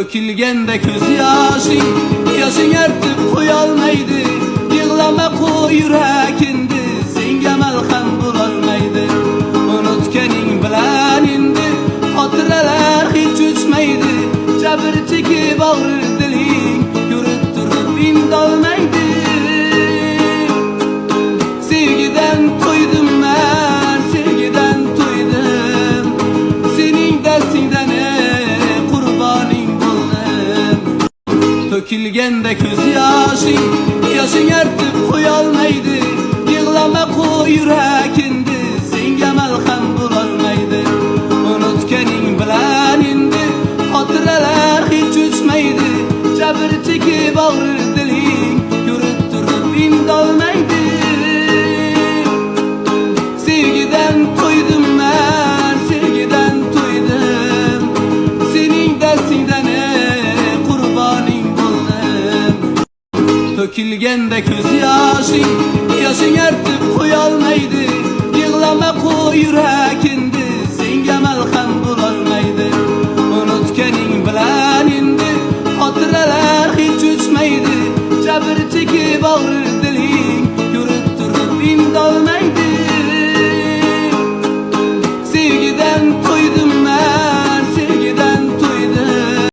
Tökilgende göz yaşın, yaşın ertip koyalmaydı. Yığlama koy yürekindi, senga malham bulalmaydı. Unutkening bilan indi, xotiralar hiç uçmaydı. Jabr chekib og'rir diling, ko'rib turib indolmaydi. Sevgiden to'ydim men, sevgiden to'ydim. Sening dastingdan qurboning bo'ldim. Tökilgende ko'z yaşın, yaşın ertib qo'yolmaydi. Yig'lama qo'y yurakindi, senga malham bo'lolmaydi. Unutganing bilan endi xotiralar hiç uçmaydi. Jabr chekib og'rir diling, ko'rib turib indolmaydi. Sevgiden to'ydim men, sevgiden to'ydim. Sening dastingdan qurboning bo'ldim. Tökilgende ko'z yaşın, yaşın ertib qo'yolmaydi. Yig'lama qo'y yurakindi, senga malham bo'lolmaydi. Unutganing bilan endi xotiralar hiç uçmaydi. Jabr chekib og'rir diling, ko'rib turib indolmaydi.